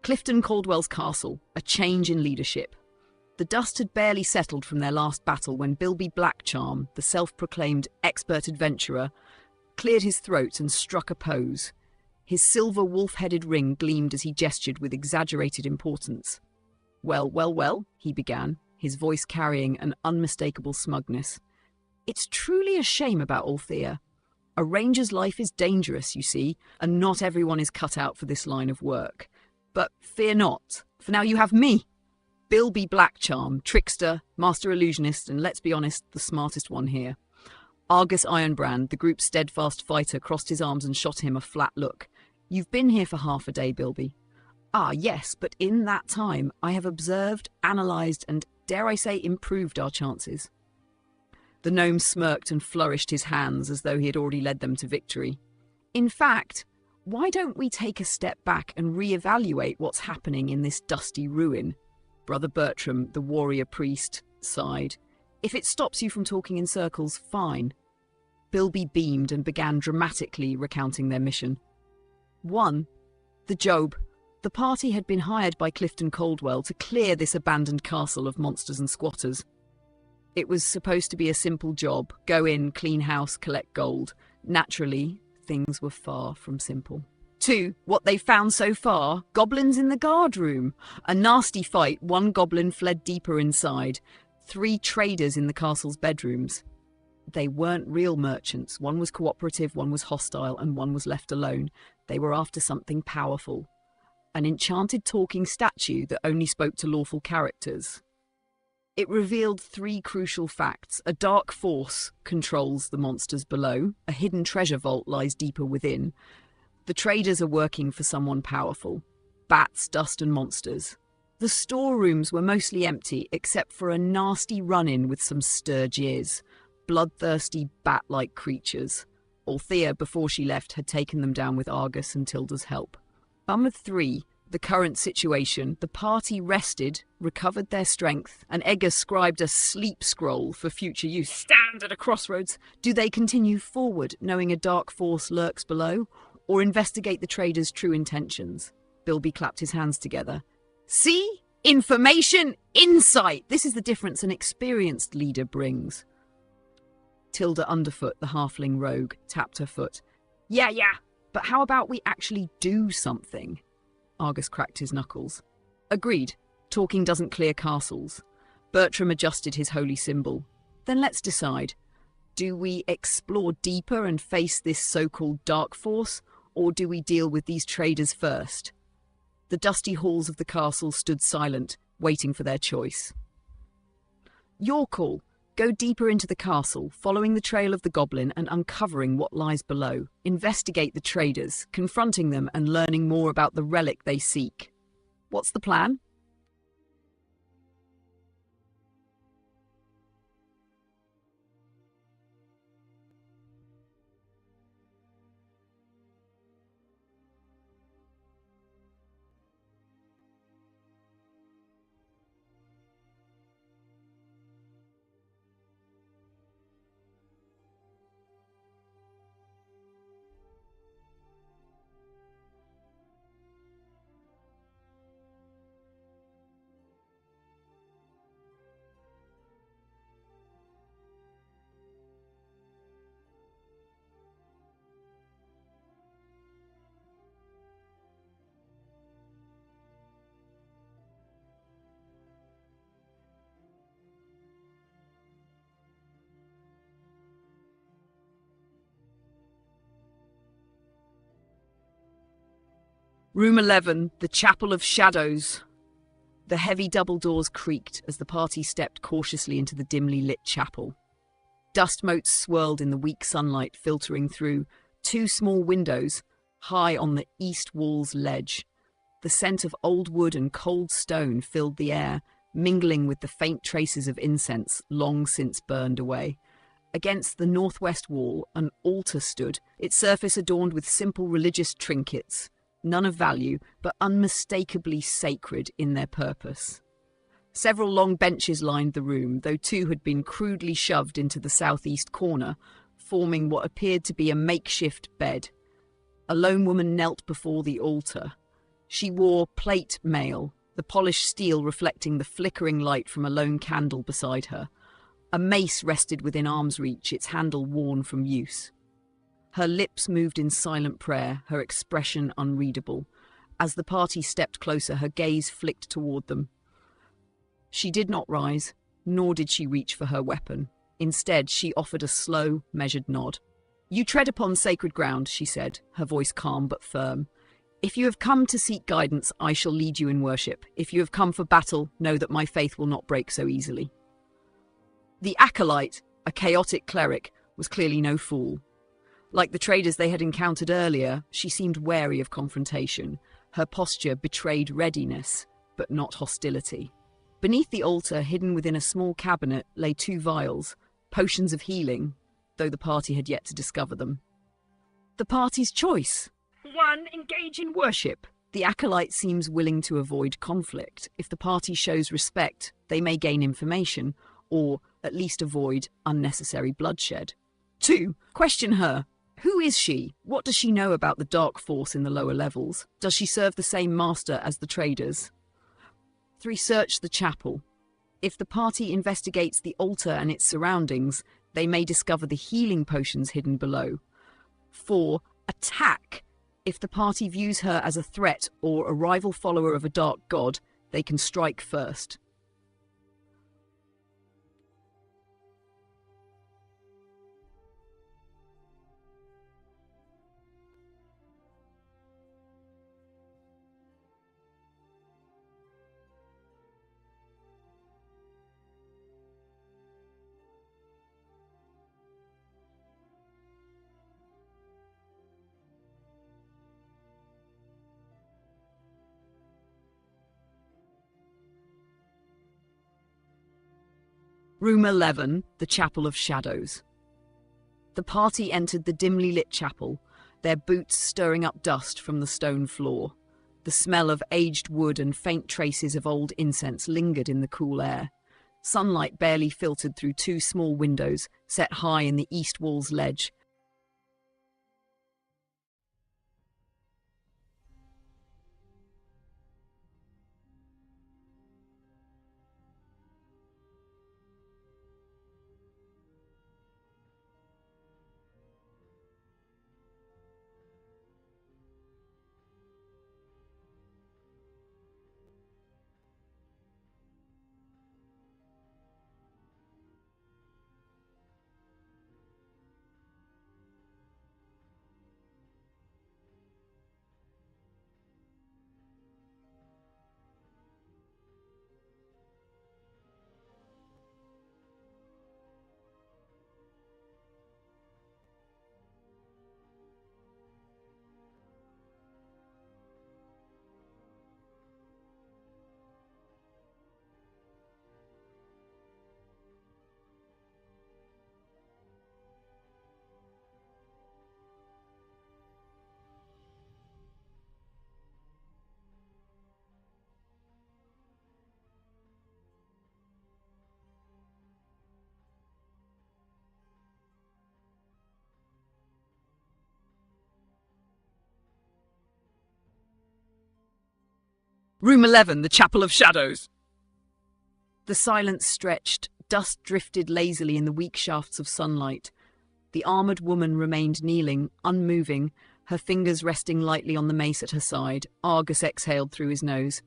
Clifton Caldwell's castle, a change in leadership. The dust had barely settled from their last battle when Bilby Blackcharm, the self-proclaimed expert adventurer, cleared his throat and struck a pose. His silver wolf-headed ring gleamed as he gestured with exaggerated importance. "Well, well, well," he began, his voice carrying an unmistakable smugness. "It's truly a shame about Althea. A ranger's life is dangerous, you see, and not everyone is cut out for this line of work. But fear not, for now you have me. Bilby Blackcharm, trickster, master illusionist, and let's be honest, the smartest one here." Argus Ironbrand, the group's steadfast fighter, crossed his arms and shot him a flat look. "You've been here for half a day, Bilby." "Ah, yes, but in that time I have observed, analysed, and, dare I say, improved our chances." The gnome smirked and flourished his hands as though he had already led them to victory. "In fact, why don't we take a step back and re-evaluate what's happening in this dusty ruin?" Brother Bertram, the warrior priest, sighed. "If it stops you from talking in circles, fine." Bilby beamed and began dramatically recounting their mission. 1. The Job. The party had been hired by Clifton Caldwell to clear this abandoned castle of monsters and squatters. It was supposed to be a simple job. Go in, clean house, collect gold. Naturally, things were far from simple. 2. What they found so far, goblins in the guard room. A nasty fight, one goblin fled deeper inside. 3 traders in the castle's bedrooms. They weren't real merchants. One was cooperative, one was hostile, and one was left alone. They were after something powerful. An enchanted talking statue that only spoke to lawful characters. It revealed 3 crucial facts. A dark force controls the monsters below. A hidden treasure vault lies deeper within. The traders are working for someone powerful. Bats, dust and monsters. The storerooms were mostly empty, except for a nasty run-in with some sturgiers. Bloodthirsty, bat-like creatures. Althea, before she left, had taken them down with Argus and Tilda's help. 3. The current situation. The party rested, recovered their strength, and Egger scribed a sleep scroll for future use. Stand at a crossroads. Do they continue forward, knowing a dark force lurks below, or investigate the traders' true intentions? Bilby clapped his hands together. "See? Information, insight! This is the difference an experienced leader brings." Tilda Underfoot, the halfling rogue, tapped her foot. Yeah, but how about we actually do something?" Argus cracked his knuckles. "Agreed. Talking doesn't clear castles." Bertram adjusted his holy symbol. "Then let's decide. Do we explore deeper and face this so-called dark force, or do we deal with these traders first?" The dusty halls of the castle stood silent, waiting for their choice. "Your call. Go deeper into the castle, following the trail of the goblin and uncovering what lies below. Investigate the traders, confronting them and learning more about the relic they seek. What's the plan?" Room 11, the Chapel of Shadows. The heavy double doors creaked as the party stepped cautiously into the dimly lit chapel. Dust motes swirled in the weak sunlight filtering through 2 small windows high on the east wall's ledge. The scent of old wood and cold stone filled the air, mingling with the faint traces of incense long since burned away. Against the northwest wall, an altar stood, its surface adorned with simple religious trinkets, none of value, but unmistakably sacred in their purpose. Several long benches lined the room, though 2 had been crudely shoved into the southeast corner, forming what appeared to be a makeshift bed. A lone woman knelt before the altar. She wore plate mail, the polished steel reflecting the flickering light from a lone candle beside her. A mace rested within arm's reach, its handle worn from use. Her lips moved in silent prayer, her expression unreadable. As the party stepped closer, her gaze flicked toward them. She did not rise, nor did she reach for her weapon. Instead, she offered a slow, measured nod. "You tread upon sacred ground," she said, her voice calm but firm. "If you have come to seek guidance, I shall lead you in worship. If you have come for battle, know that my faith will not break so easily." The acolyte, a chaotic cleric, was clearly no fool. Like the traders they had encountered earlier, she seemed wary of confrontation. Her posture betrayed readiness, but not hostility. Beneath the altar, hidden within a small cabinet, lay 2 vials, potions of healing, though the party had yet to discover them. The party's choice. 1. Engage in worship. The acolyte seems willing to avoid conflict. If the party shows respect, they may gain information, or at least avoid unnecessary bloodshed. 2. Question her. Who is she? What does she know about the dark force in the lower levels? Does she serve the same master as the traders? 3. Search the chapel. If the party investigates the altar and its surroundings, they may discover the healing potions hidden below. 4. Attack. If the party views her as a threat or a rival follower of a dark god, they can strike first. Room 11, the Chapel of Shadows. The party entered the dimly lit chapel, their boots stirring up dust from the stone floor. The smell of aged wood and faint traces of old incense lingered in the cool air. Sunlight barely filtered through 2 small windows, set high in the east wall's ledge. Room 11, the Chapel of Shadows. The silence stretched, dust drifted lazily in the weak shafts of sunlight. The armoured woman remained kneeling, unmoving, her fingers resting lightly on the mace at her side. Argus exhaled through his nose.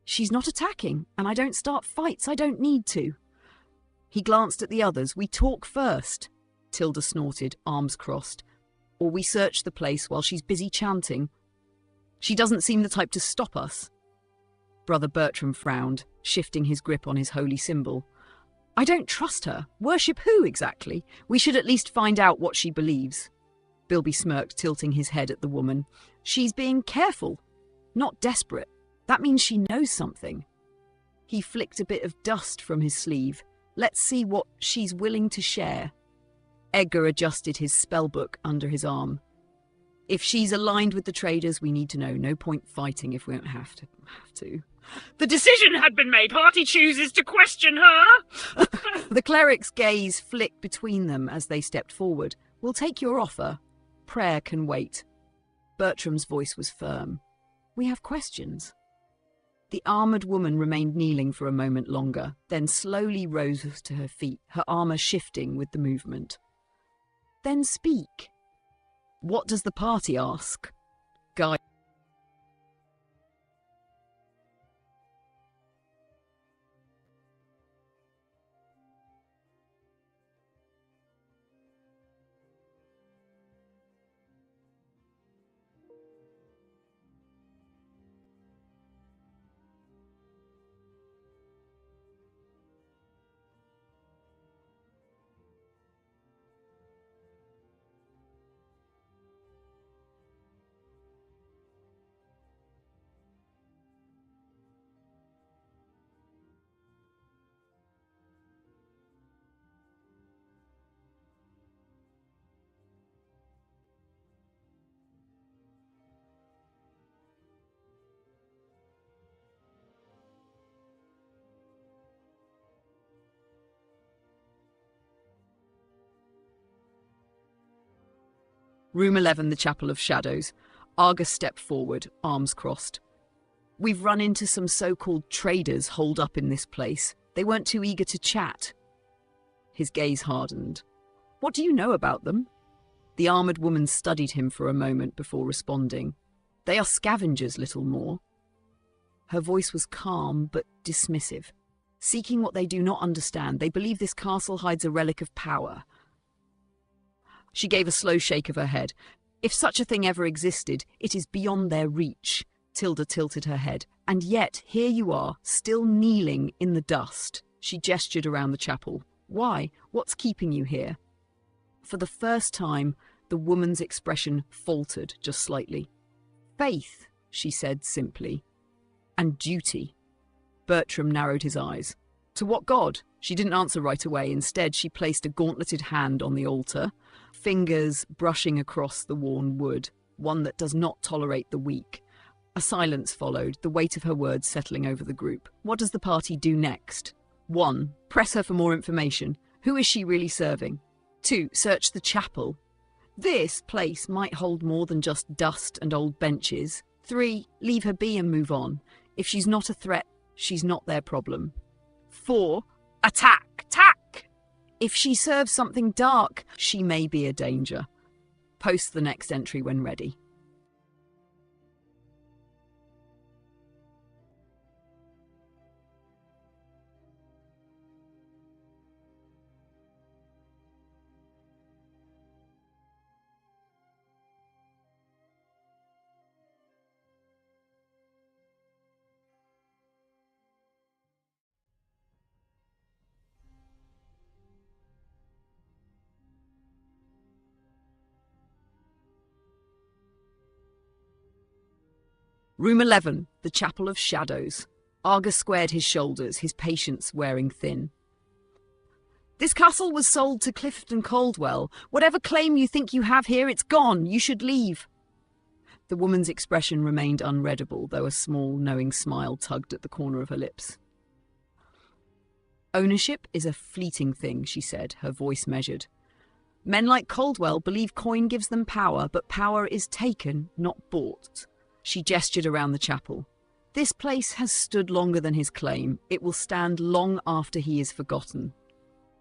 "She's not attacking, and I don't start fights, I don't need to." He glanced at the others. "We talk first," Tilda snorted, arms crossed. "Or we search the place while she's busy chanting. She doesn't seem the type to stop us." Brother Bertram frowned, shifting his grip on his holy symbol. "I don't trust her. Worship who, exactly? We should at least find out what she believes." Bilby smirked, tilting his head at the woman. "She's being careful, not desperate. That means she knows something." He flicked a bit of dust from his sleeve. "Let's see what she's willing to share." Edgar adjusted his spellbook under his arm. "If she's aligned with the traders, we need to know. No point fighting if we don't have to. The decision had been made. Party chooses to question her." The cleric's gaze flicked between them as they stepped forward. "We'll take your offer. Prayer can wait." Bertram's voice was firm. We have questions." The armoured woman remained kneeling for a moment longer, then slowly rose to her feet, her armour shifting with the movement. "Then speak." "What does the party ask?" Guy. Room 11, the Chapel of Shadows. Argus stepped forward, arms crossed. "We've run into some so-called traders holed up in this place. They weren't too eager to chat." His gaze hardened. "What do you know about them?" The armoured woman studied him for a moment before responding. "They are scavengers, little more." Her voice was calm but dismissive. "Seeking what they do not understand, they believe this castle hides a relic of power." She gave a slow shake of her head. "If such a thing ever existed, it is beyond their reach." Tilda tilted her head. "And yet, here you are, still kneeling in the dust." She gestured around the chapel. "Why? What's keeping you here?" For the first time, the woman's expression faltered just slightly. "Faith," she said simply. "And duty." Bertram narrowed his eyes. "To what god?" She didn't answer right away. Instead, she placed a gauntleted hand on the altar, fingers brushing across the worn wood, one that does not tolerate the weak. A silence followed, the weight of her words settling over the group. "What does the party do next?" 1. Press her for more information. Who is she really serving? 2. Search the chapel. This place might hold more than just dust and old benches. 3. Leave her be and move on. If she's not a threat, she's not their problem. 4. Attack! Attack! If she serves something dark, she may be a danger. Post the next entry when ready. Room 11, the Chapel of Shadows. Argus squared his shoulders, his patience wearing thin. "This castle was sold to Clifton Caldwell. Whatever claim you think you have here, it's gone. You should leave." The woman's expression remained unreadable, though a small, knowing smile tugged at the corner of her lips. "Ownership is a fleeting thing," she said, her voice measured. "Men like Caldwell believe coin gives them power, but power is taken, not bought." She gestured around the chapel. "This place has stood longer than his claim. It will stand long after he is forgotten."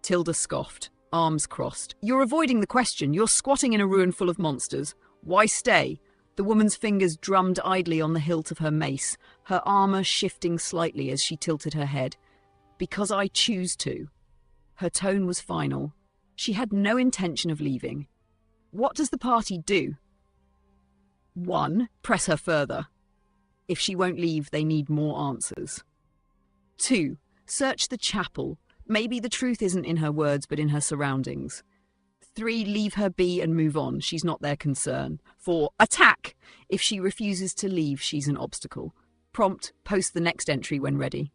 Tilda scoffed, arms crossed. "You're avoiding the question. You're squatting in a ruin full of monsters. Why stay?" The woman's fingers drummed idly on the hilt of her mace, her armour shifting slightly as she tilted her head. "Because I choose to." Her tone was final. She had no intention of leaving. "What does the party do?" 1. Press her further. If she won't leave, they need more answers. 2. Search the chapel. Maybe the truth isn't in her words, but in her surroundings. 3. Leave her be and move on. She's not their concern. 4. Attack! If she refuses to leave, she's an obstacle. Prompt, post the next entry when ready.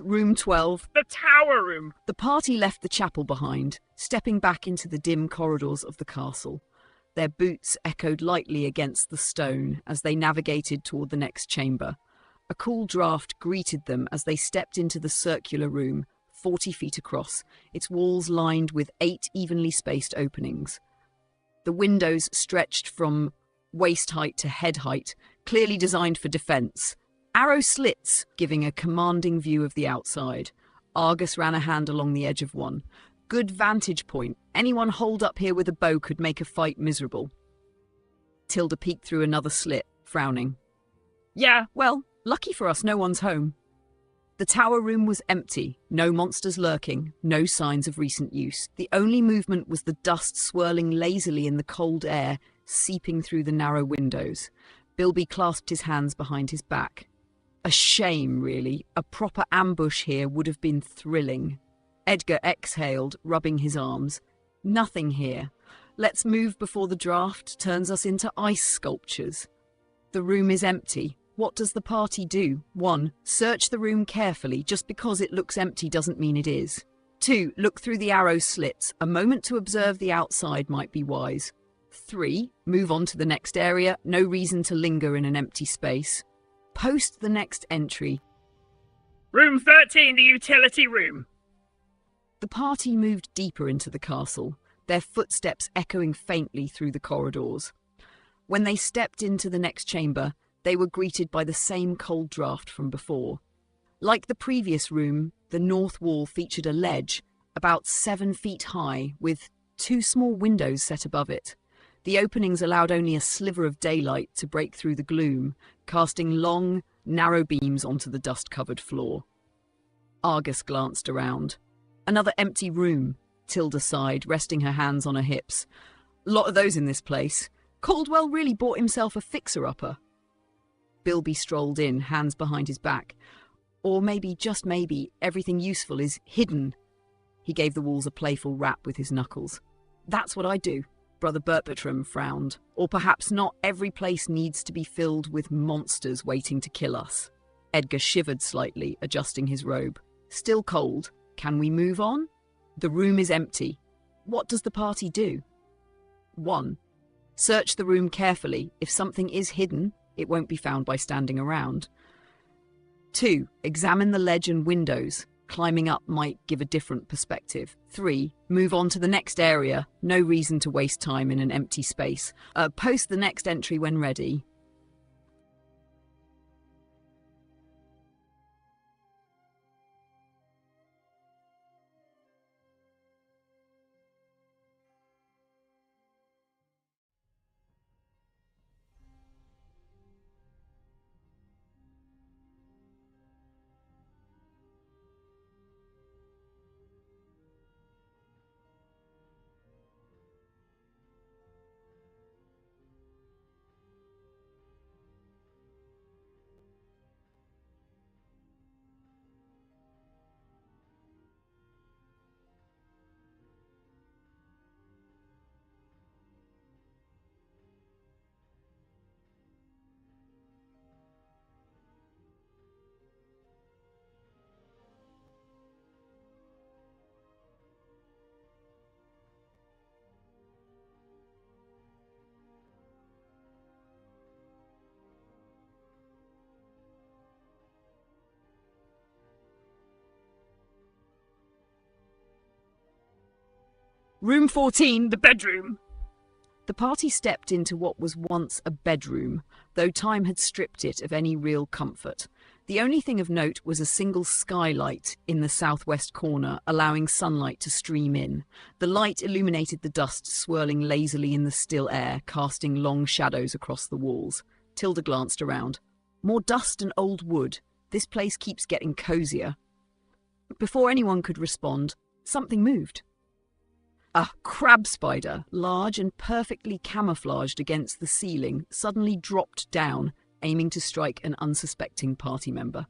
Room 12. The tower room. The party left the chapel behind, stepping back into the dim corridors of the castle. Their boots echoed lightly against the stone as they navigated toward the next chamber. A cool draught greeted them as they stepped into the circular room, 40 feet across, its walls lined with 8 evenly spaced openings. The windows stretched from waist height to head height, clearly designed for defense. Arrow slits, giving a commanding view of the outside. Argus ran a hand along the edge of one. Good vantage point. Anyone holed up here with a bow could make a fight miserable. Tilda peeked through another slit, frowning. Yeah, well, lucky for us, no one's home. The tower room was empty, no monsters lurking, no signs of recent use. The only movement was the dust swirling lazily in the cold air, seeping through the narrow windows. Bilby clasped his hands behind his back. A shame, really. A proper ambush here would have been thrilling. Edgar exhaled, rubbing his arms. Nothing here. Let's move before the draft turns us into ice sculptures. The room is empty. What does the party do? 1. Search the room carefully. Just because it looks empty doesn't mean it is. 2. Look through the arrow slits. A moment to observe the outside might be wise. 3. Move on to the next area. No reason to linger in an empty space. Post the next entry. Room 13, the utility room. The party moved deeper into the castle, their footsteps echoing faintly through the corridors. When they stepped into the next chamber, they were greeted by the same cold draft from before. Like the previous room, the north wall featured a ledge, about 7 feet high, with 2 small windows set above it. The openings allowed only a sliver of daylight to break through the gloom, casting long, narrow beams onto the dust-covered floor. Argus glanced around. Another empty room, Tilda sighed, resting her hands on her hips. Lot of those in this place. Caldwell really bought himself a fixer-upper. Bilby strolled in, hands behind his back. Or maybe, just maybe, everything useful is hidden. He gave the walls a playful rap with his knuckles. That's what I do. Brother Bertram frowned. Or perhaps not every place needs to be filled with monsters waiting to kill us. Edgar shivered slightly, adjusting his robe. Still cold. Can we move on? The room is empty. What does the party do? 1. Search the room carefully. If something is hidden, it won't be found by standing around. 2. Examine the ledge and windows. Climbing up might give a different perspective. 3. Move on to the next area. No reason to waste time in an empty space. Post the next entry when ready. Room 14, the bedroom. The party stepped into what was once a bedroom, though time had stripped it of any real comfort. The only thing of note was a single skylight in the southwest corner, allowing sunlight to stream in. The light illuminated the dust swirling lazily in the still air, casting long shadows across the walls. Tilda glanced around. More dust and old wood. This place keeps getting cozier. Before anyone could respond, something moved. A crab spider, large and perfectly camouflaged against the ceiling, suddenly dropped down, aiming to strike an unsuspecting party member.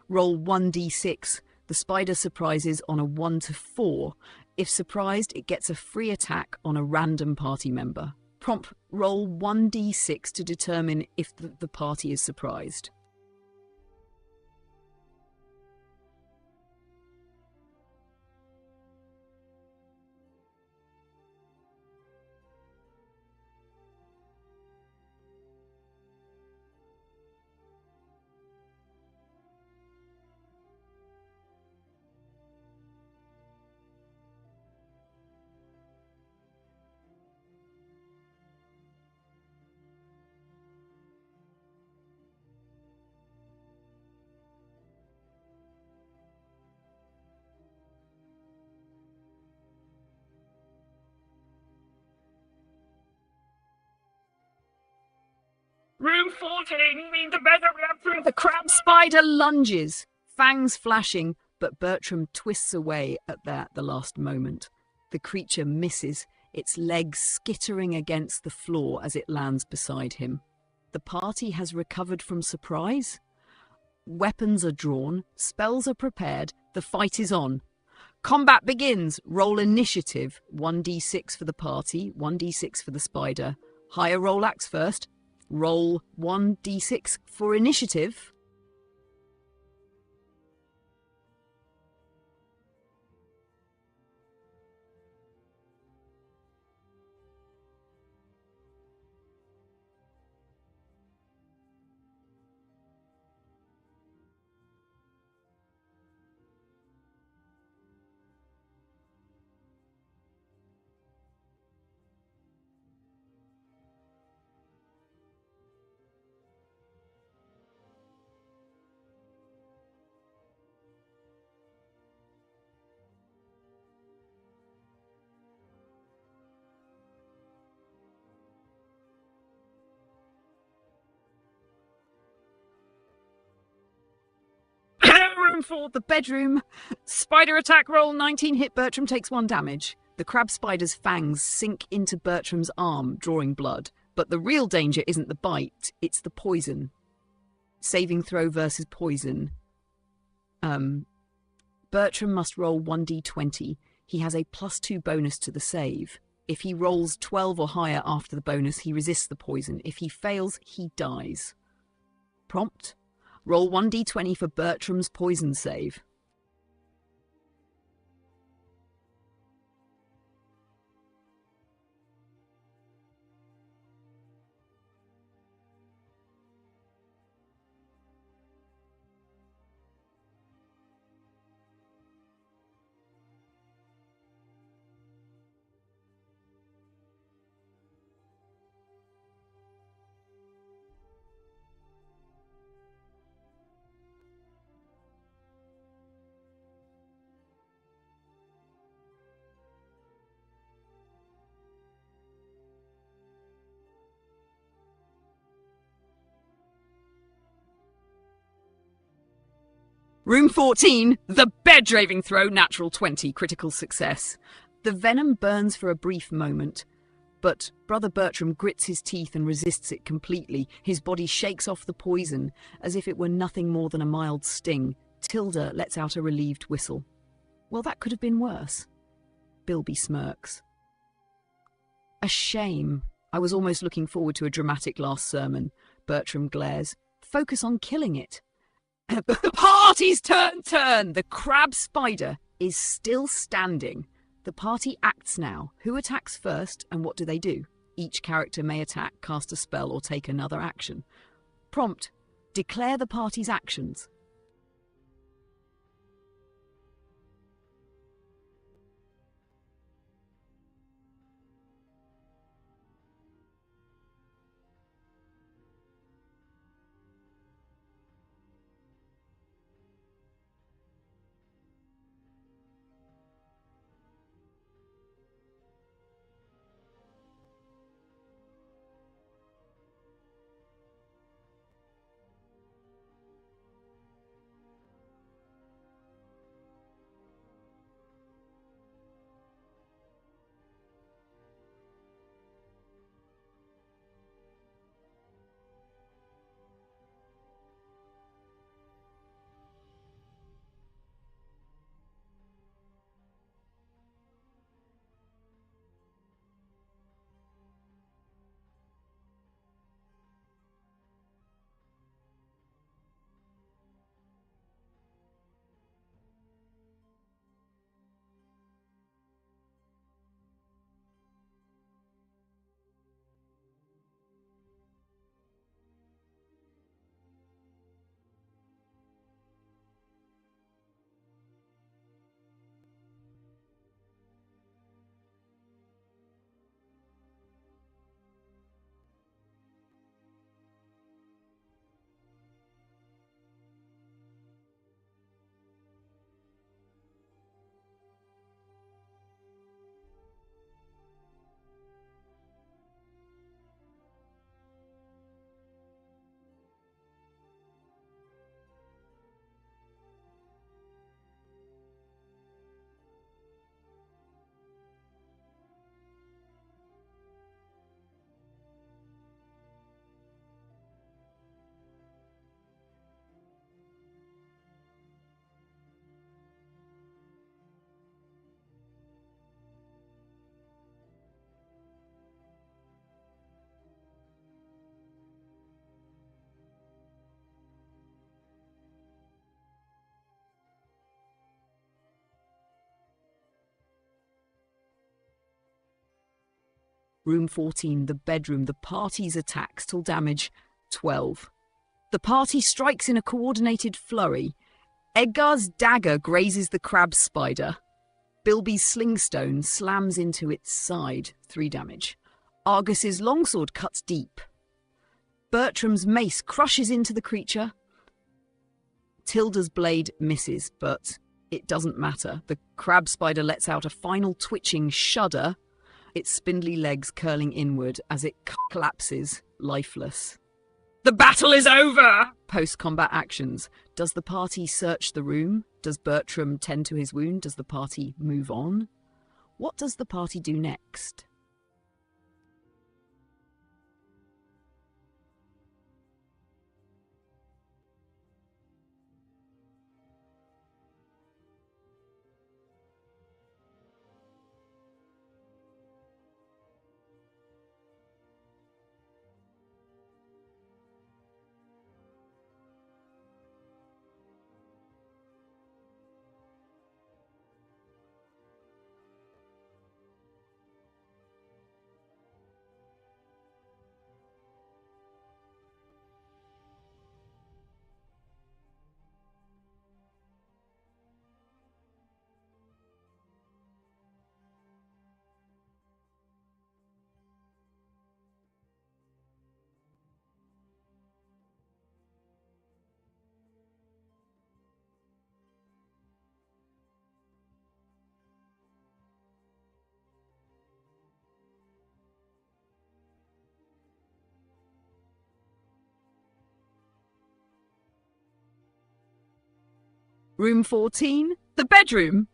Roll 1d6. The spider surprises on a 1 to 4. If surprised, it gets a free attack on a random party member. Prompt, roll 1d6 to determine if the party is surprised. Room 14, need the better reaction. The crab spider lunges, fangs flashing, but Bertram twists away at the last moment. The creature misses, its legs skittering against the floor as it lands beside him. The party has recovered from surprise. Weapons are drawn, spells are prepared, the fight is on. Combat begins. Roll initiative. 1d6 for the party, 1d6 for the spider. Higher roll acts first. Roll 1d6 for initiative. Room 4, The bedroom. Spider attack roll 19 hit. Bertram takes 1 damage. The crab spider's fangs sink into Bertram's arm, drawing blood. But the real danger isn't the bite, it's the poison. Saving throw versus poison. Bertram must roll 1d20. He has a +2 bonus to the save. If he rolls 12 or higher after the bonus, he resists the poison. If he fails, he dies. Prompt. Roll 1d20 for Bertram's poison save. Room 14, the bed raving throw, natural 20, critical success. The venom burns for a brief moment, but Brother Bertram grits his teeth and resists it completely. His body shakes off the poison as if it were nothing more than a mild sting. Tilda lets out a relieved whistle. Well, that could have been worse. Bilby smirks. A shame. I was almost looking forward to a dramatic last sermon. Bertram glares. Focus on killing it. The party's turn! The crab spider is still standing. The party acts now. Who attacks first and what do they do? Each character may attack, cast a spell, or take another action. Prompt. Declare the party's actions. Room 14, the bedroom. The party's attacks till damage 12. The party strikes in a coordinated flurry. Edgar's dagger grazes the crab spider. Bilby's slingstone slams into its side, 3 damage. Argus's longsword cuts deep. Bertram's mace crushes into the creature. Tilda's blade misses, but it doesn't matter. The crab spider lets out a final twitching shudder, its spindly legs curling inward as it collapses, lifeless. The battle is over! Post-combat actions. Does the party search the room? Does Bertram tend to his wound? Does the party move on? What does the party do next? Room 14, the bedroom.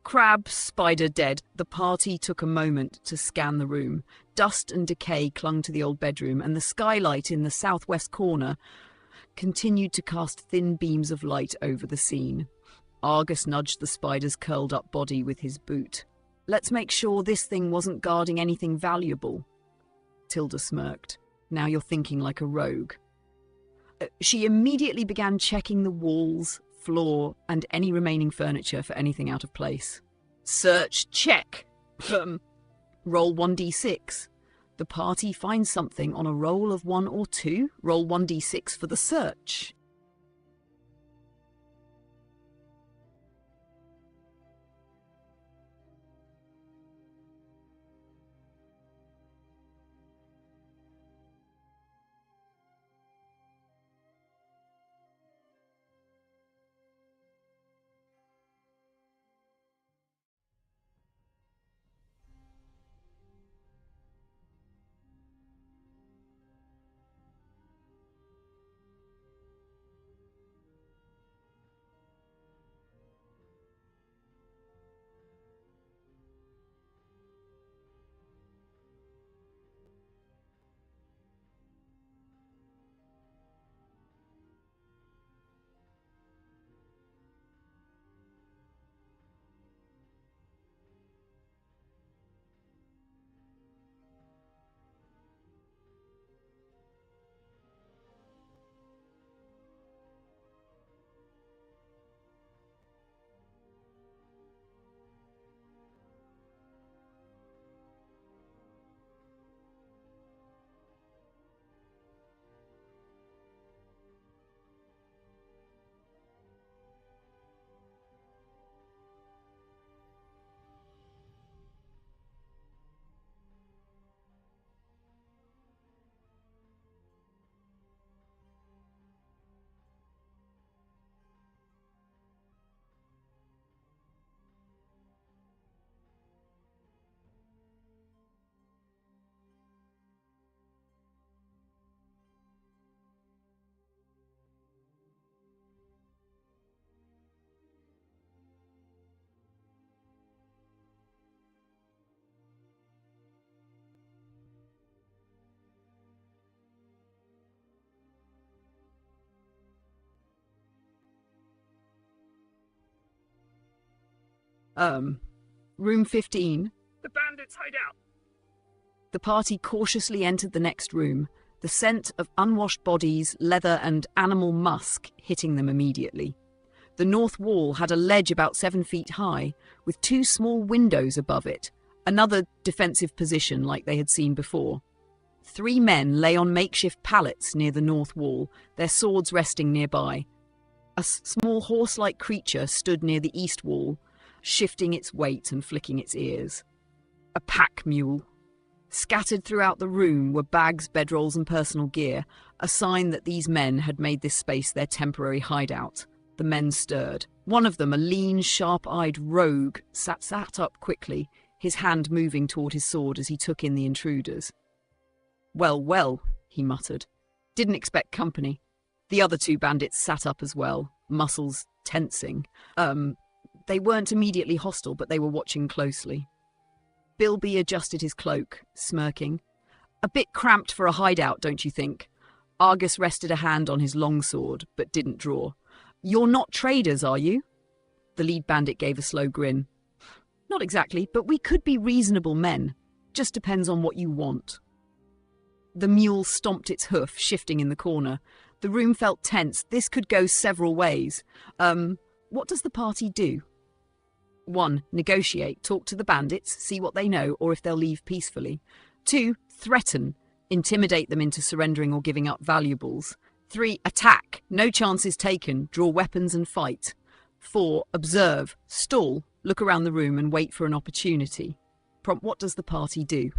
Crab, spider dead. The party took a moment to scan the room. Dust and decay clung to the old bedroom, and the skylight in the southwest corner continued to cast thin beams of light over the scene. Argus nudged the spider's curled-up body with his boot. Let's make sure this thing wasn't guarding anything valuable. Tilda smirked. Now you're thinking like a rogue. She immediately began checking the walls, floor, and any remaining furniture for anything out of place. Search check. Roll 1d6. The party finds something on a roll of 1 or 2. Roll 1d6 for the search. Room 15. The bandits hide out. The party cautiously entered the next room, the scent of unwashed bodies, leather, and animal musk hitting them immediately. The north wall had a ledge about 7 feet high, with 2 small windows above it, Another defensive position like they had seen before. 3 men lay on makeshift pallets near the north wall, their swords resting nearby. A small horse-like creature stood near the east wall, shifting its weight and flicking its ears. A pack mule. Scattered throughout the room were bags, bedrolls and personal gear, a sign that these men had made this space their temporary hideout. The men stirred. One of them, a lean, sharp-eyed rogue, sat up quickly, his hand moving toward his sword as he took in the intruders. "Well, well," he muttered. "Didn't expect company." The other 2 bandits sat up as well, muscles tensing. They weren't immediately hostile, but they were watching closely. Bilby adjusted his cloak, smirking. "A bit cramped for a hideout, don't you think?" Argus rested a hand on his longsword, but didn't draw. "You're not traders, are you?" The lead bandit gave a slow grin. "Not exactly, but we could be reasonable men. Just depends on what you want." The mule stomped its hoof, shifting in the corner. The room felt tense. This could go several ways. What does the party do? 1. Negotiate. Talk to the bandits, see what they know, or if they'll leave peacefully. 2. Threaten. Intimidate them into surrendering or giving up valuables. 3. Attack. No chances taken. Draw weapons and fight. 4. Observe. Stall. Look around the room and wait for an opportunity. Prompt. What does the party do?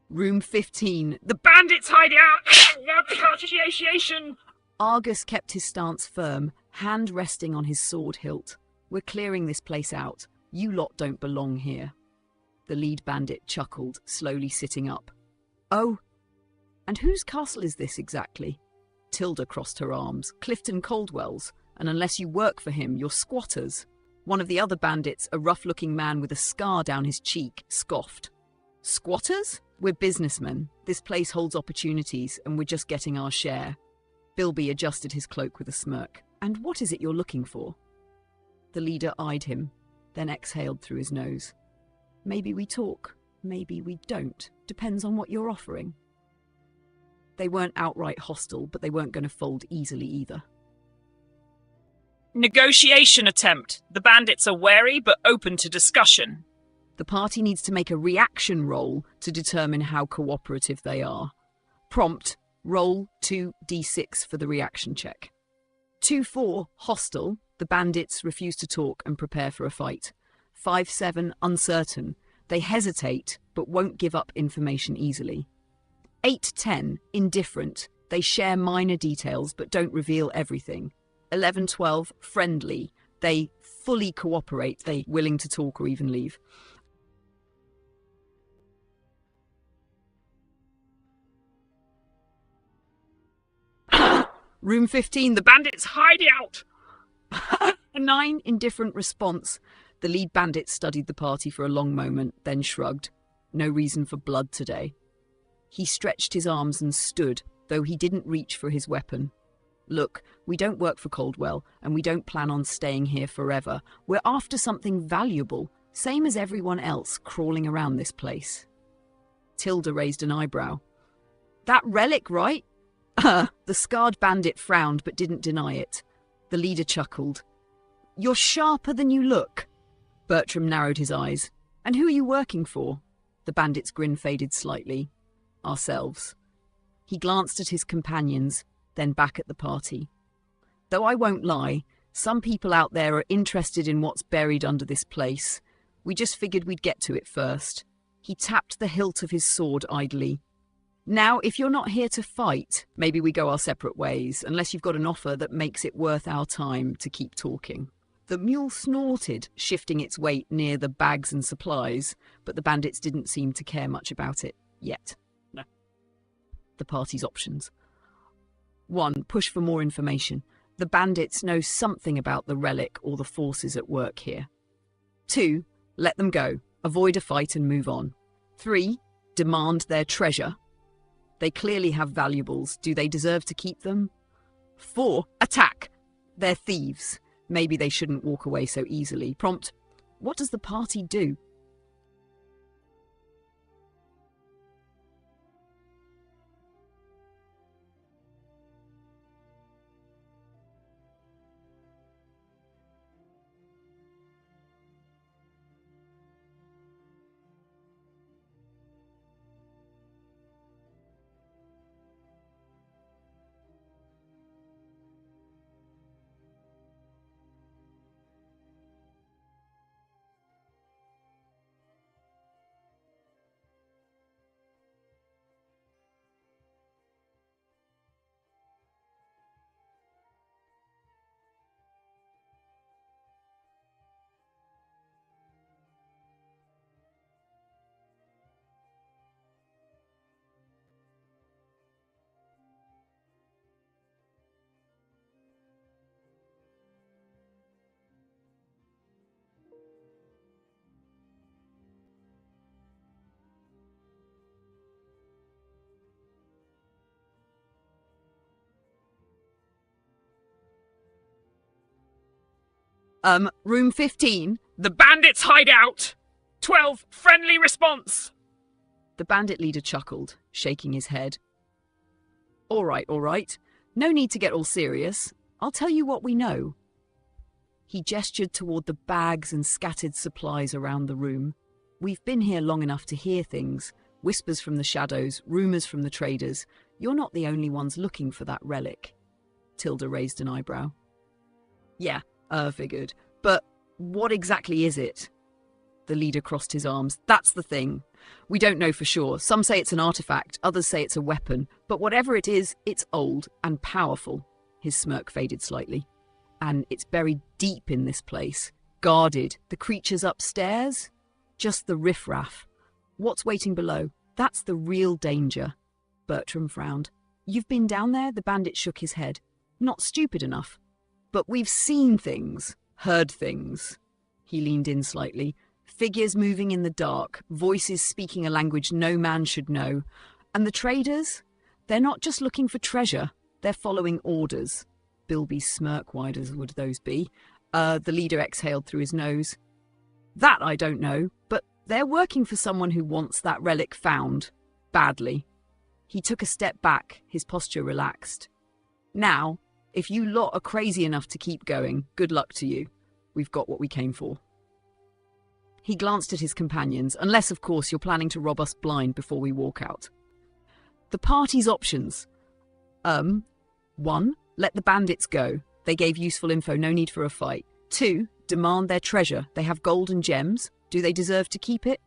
Room 15. The bandits' hideout! Negotiation! Argus kept his stance firm, hand resting on his sword hilt. "We're clearing this place out. You lot don't belong here." The lead bandit chuckled, slowly sitting up. "Oh, and whose castle is this exactly?" Tilda crossed her arms. "Clifton Caldwell's, and unless you work for him, you're squatters." One of the other bandits, a rough-looking man with a scar down his cheek, scoffed. "Squatters? We're businessmen. This place holds opportunities, and we're just getting our share." Bilby adjusted his cloak with a smirk. "And what is it you're looking for?" The leader eyed him, then exhaled through his nose. "Maybe we talk, maybe we don't. Depends on what you're offering." They weren't outright hostile, but they weren't going to fold easily either. Negotiation attempt. The bandits are wary, but open to discussion. The party needs to make a reaction roll to determine how cooperative they are. Prompt, roll 2d6 for the reaction check. 2-4, hostile. The bandits refuse to talk and prepare for a fight. 5-7, uncertain. They hesitate, but won't give up information easily. 8-10, indifferent. They share minor details, but don't reveal everything. 11-12, friendly. They fully cooperate. They're willing to talk or even leave. Room 15, the bandits' hideout! A 9, indifferent response. The lead bandit studied the party for a long moment, then shrugged. No reason for blood today. He stretched his arms and stood, though he didn't reach for his weapon. "Look, we don't work for Caldwell, and we don't plan on staying here forever. We're after something valuable, same as everyone else crawling around this place." Tilda raised an eyebrow. "That relic, right?" The scarred bandit frowned but didn't deny it. The leader chuckled. "You're sharper than you look." Bertram narrowed his eyes. "And who are you working for?" The bandit's grin faded slightly. "Ourselves." He glanced at his companions, then back at the party. "Though I won't lie, some people out there are interested in what's buried under this place. We just figured we'd get to it first." He tapped the hilt of his sword idly. Now, if you're not here to fight, maybe we go our separate ways, unless you've got an offer that makes it worth our time to keep talking. The mule snorted, shifting its weight near the bags and supplies, but the bandits didn't seem to care much about it yet. No. The party's options. 1. Push for more information. The bandits know something about the relic or the forces at work here. 2. Let them go. Avoid a fight and move on. 3. Demand their treasure. They clearly have valuables. Do they deserve to keep them? 4. Attack. They're thieves. Maybe they shouldn't walk away so easily. Prompt. What does the party do? Room 15. The bandits' hideout! 12, friendly response! The bandit leader chuckled, shaking his head. All right. No need to get all serious. I'll tell you what we know. He gestured toward the bags and scattered supplies around the room. We've been here long enough to hear things. Whispers from the shadows, rumours from the traders. You're not the only ones looking for that relic. Tilda raised an eyebrow. Yeah, figured. But what exactly is it? The leader crossed his arms. That's the thing. We don't know for sure. Some say it's an artifact, others say it's a weapon. But whatever it is, it's old and powerful. His smirk faded slightly. And it's buried deep in this place. Guarded. The creatures upstairs? Just the riffraff. What's waiting below? That's the real danger. Bertram frowned. You've been down there? The bandit shook his head. Not stupid enough. But we've seen things. Heard things. He leaned in slightly. Figures moving in the dark, voices speaking a language no man should know. And the traders? They're not just looking for treasure, they're following orders. Bilby's smirk, wide as would those be. The leader exhaled through his nose. That I don't know, but they're working for someone who wants that relic found. Badly. He took a step back, his posture relaxed. Now, if you lot are crazy enough to keep going, good luck to you. We've got what we came for. He glanced at his companions, unless, of course, you're planning to rob us blind before we walk out. The party's options. 1. Let the bandits go. They gave useful info, no need for a fight. 2. Demand their treasure. They have gold and gems. Do they deserve to keep it?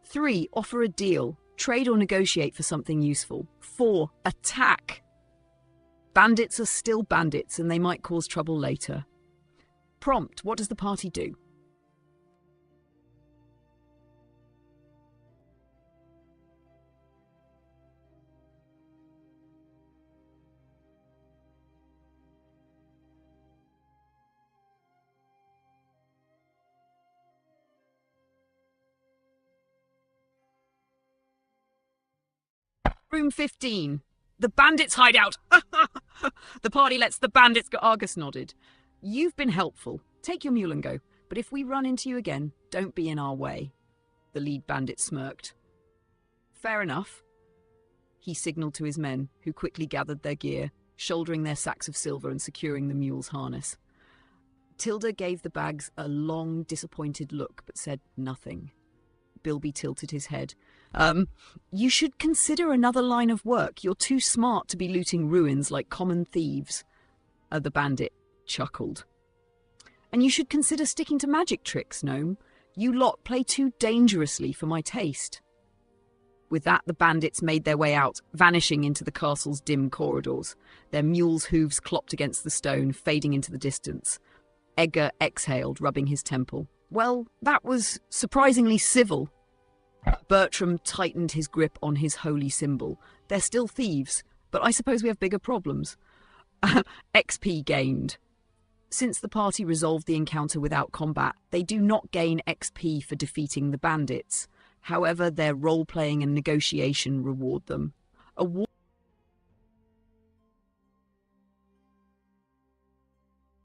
3. Offer a deal. Trade or negotiate for something useful. 4. Attack. Bandits are still bandits, and they might cause trouble later. Prompt. What does the party do? Room 15. The bandits' hideout. The party lets the bandits go. Argus nodded. You've been helpful. Take your mule and go. But if we run into you again, don't be in our way. The lead bandit smirked. Fair enough. He signalled to his men, who quickly gathered their gear, shouldering their sacks of silver and securing the mule's harness. Tilda gave the bags a long, disappointed look, but said nothing. Bilby tilted his head. You should consider another line of work. You're too smart to be looting ruins like common thieves. The bandit chuckled. And you should consider sticking to magic tricks, Gnome. You lot play too dangerously for my taste. With that, the bandits made their way out, vanishing into the castle's dim corridors. Their mules' hooves clopped against the stone, fading into the distance. Edgar exhaled, rubbing his temple. Well, that was surprisingly civil. Bertram tightened his grip on his holy symbol. They're still thieves, but I suppose we have bigger problems. XP gained. Since the party resolved the encounter without combat, they do not gain XP for defeating the bandits. However, their role-playing and negotiation reward them. A